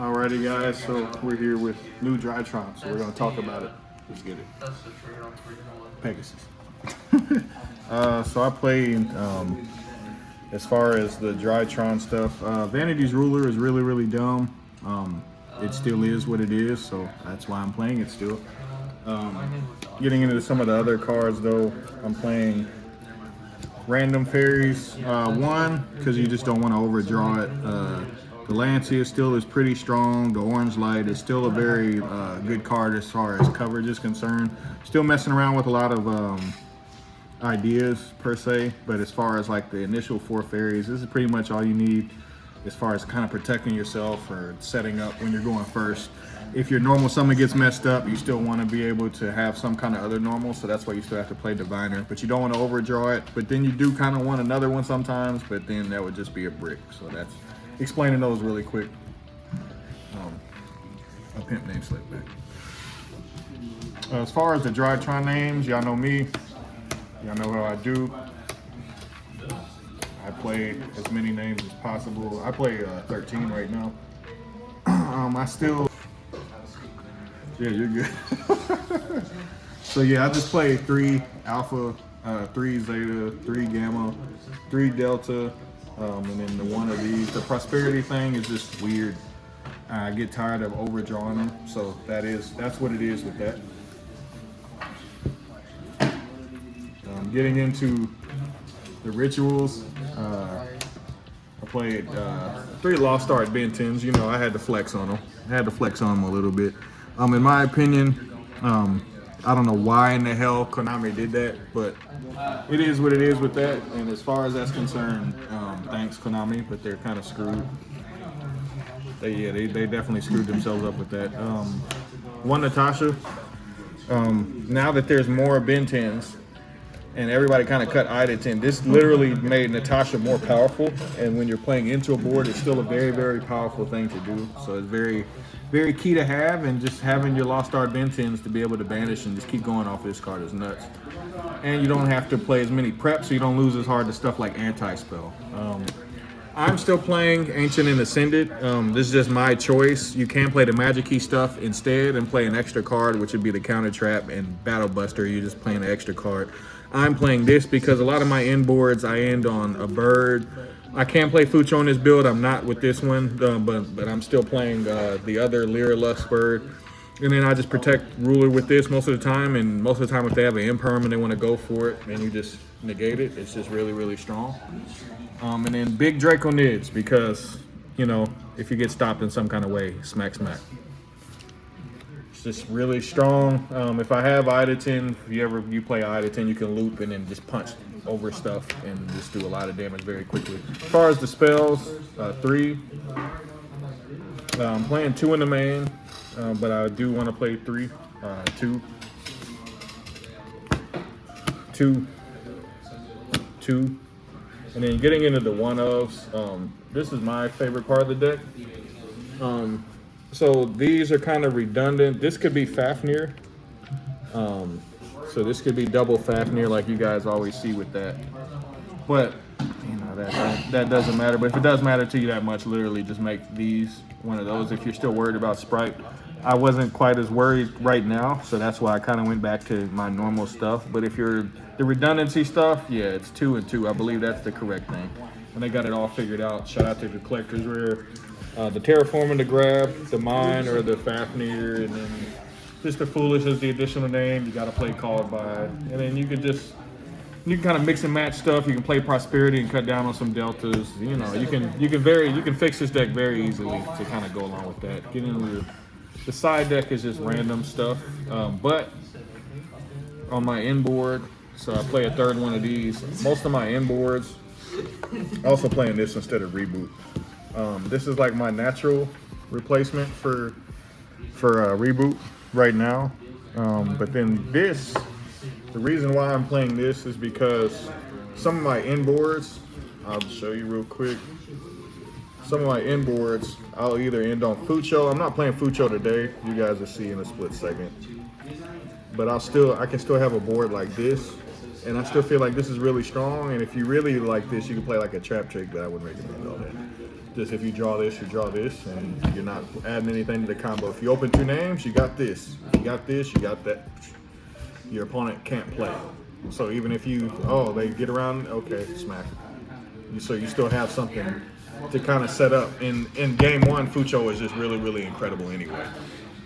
Alrighty guys, so we're here with new Drytron, so we're gonna talk about it. Let's get it. Pegasus. So I played, as far as the Drytron stuff, Vanity's ruler is really dumb. It still is what it is, so that's why I'm playing it still. Getting into some of the other cards though, I'm playing random fairies. One, because you just don't want to overdraw it. The Lancia still is pretty strong. The Orange Light is still a very good card as far as coverage is concerned. Still messing around with a lot of ideas per se, but as far as like the initial 4 fairies, this is pretty much all you need as far as kind of protecting yourself or setting up when you're going first. If your normal summon gets messed up, you still want to be able to have some kind of other normal, so that's why you still have to play Diviner, but you don't want to overdraw it. But then you do kind of want another one sometimes, but then that would just be a brick. So that's explaining those really quick. A pimp name slip back. As far as the Drytron names, y'all know me. Y'all know how I do. I play as many names as possible. I play 13 right now. I still... Yeah, you're good. So yeah, I just play 3 Alpha, 3 Zeta, 3 Gamma, 3 Delta, and then the one of these. The Prosperity thing is just weird. I get tired of overdrawing them, so that's what it is with that. Getting into the rituals, I played 3 Lost Art Bentons. You know, I had to flex on them. I had to flex on them a little bit. In my opinion, I don't know why in the hell Konami did that, but it is what it is with that. And as far as that's concerned, thanks Konami, but they're kind of screwed. They definitely screwed themselves up with that. One Natasha. Now that there's more Bentons, and everybody kind of cut Ida 10. This literally made Natasha more powerful, and when you're playing into a board, it's still a very powerful thing to do. So it's very key to have, and just having your Lost Art Bentons to be able to banish and just keep going off this card is nuts. And you don't have to play as many preps, so you don't lose as hard to stuff like Anti-Spell. I'm still playing Ancient and Ascended. This is just my choice. You can play the Magic Key stuff instead and play an extra card, which would be the Counter Trap and Battle Buster. You're just playing an extra card. I'm playing this because a lot of my end boards I end on a bird. I can play Fucho on this build. I'm not with this one, but I'm still playing the other Lyra Lux bird. And then I just protect Ruler with this most of the time, and most of the time if they have an imperm and they want to go for it, then you just negate it. It's just really strong. And then big Draco Nids, because, you know, if you get stopped in some kind of way, smack. It's just really strong. If I have Ida 10, if you play Ida 10, you can loop and then just punch over stuff and just do a lot of damage very quickly. As far as the spells, 3. I'm playing 2 in the main, but I do want to play 3. 2. And then getting into the one-ofs, this is my favorite part of the deck. So these are kind of redundant. This could be Fafnir. So this could be double Fafnir like you guys always see with that. But, you know, that doesn't matter. But if it does matter to you that much, literally just make these one of those if you're still worried about Sprite. I wasn't quite as worried right now, so that's why I kind of went back to my normal stuff. But if you're the redundancy stuff, yeah, it's 2 and 2. I believe that's the correct thing. And they got it all figured out. Shout out to the Collector's Rare. The Terraforming to grab, the Mine or the Fafnir, and then just the Foolish is the additional name. You got to play Called By. And then you can kind of mix and match stuff. You can play Prosperity and cut down on some deltas. You know, you can fix this deck very easily to kind of go along with that. Getting into the side deck is just random stuff. But on my end board, so I play a 3rd one of these. Most of my end boards, also playing this instead of Reboot. This is like my natural replacement for Reboot right now. But then this, the reason why I'm playing this is because some of my end boards, I'll show you real quick. Some of my end boards, I'll either end on Fucho. I'm not playing Fucho today. You guys will see in a split second. But I can still have a board like this. And I still feel like this is really strong. And if you really like this, you can play like a Trap Trick, but I wouldn't recommend all that. Just if you draw this, you draw this, and you're not adding anything to the combo. If you open 2 names, you got this. If you got this, you got that. Your opponent can't play. So even if you, oh, they get around, okay, smack. So you still have something to kind of set up. In game 1, Fucho is just really, really incredible anyway.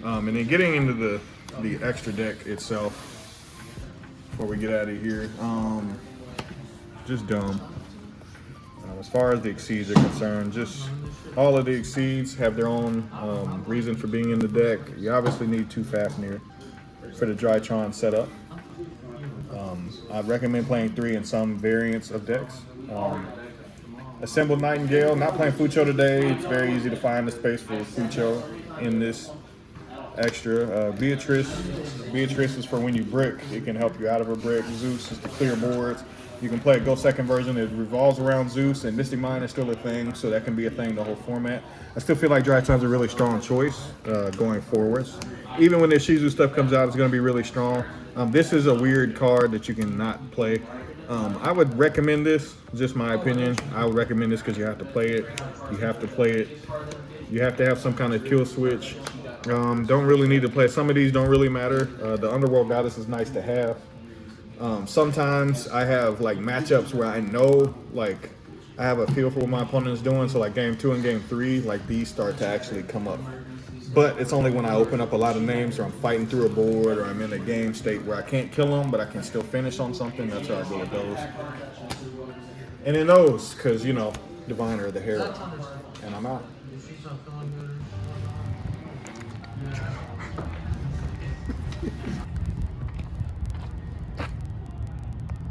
And then getting into the extra deck itself, before we get out of here, just dumb. As far as the exceeds are concerned, just all of the exceeds have their own reason for being in the deck. You obviously need 2 Fafnir for the Drytron setup. I recommend playing 3 in some variants of decks. Assembled Nightingale, not playing Fucho today. It's very easy to find the space for Fucho in this extra. Beatrice is for when you brick. It can help you out of a brick. Zeus is to clear boards. You can play a Go Second version. It revolves around Zeus, and Mystic Mine is still a thing, so that can be a thing the whole format. I still feel like Drytron's a really strong choice going forwards. Even when the Shizu stuff comes out, it's going to be really strong. This is a weird card that you can not play. I would recommend this, just my opinion. I would recommend this because you have to play it. You have to play it. You have to have some kind of kill switch. Don't really need to play. Some of these don't really matter. The Underworld Goddess is nice to have. Sometimes I have like matchups where I know, like, I have a feel for what my opponent is doing. So like game 2 and game 3, like these start to actually come up. But it's only when I open up a lot of names, or I'm fighting through a board, or I'm in a game state where I can't kill them, but I can still finish on something. That's how I go with those. And in those, because, you know, Diviner, the Herald. And I'm out.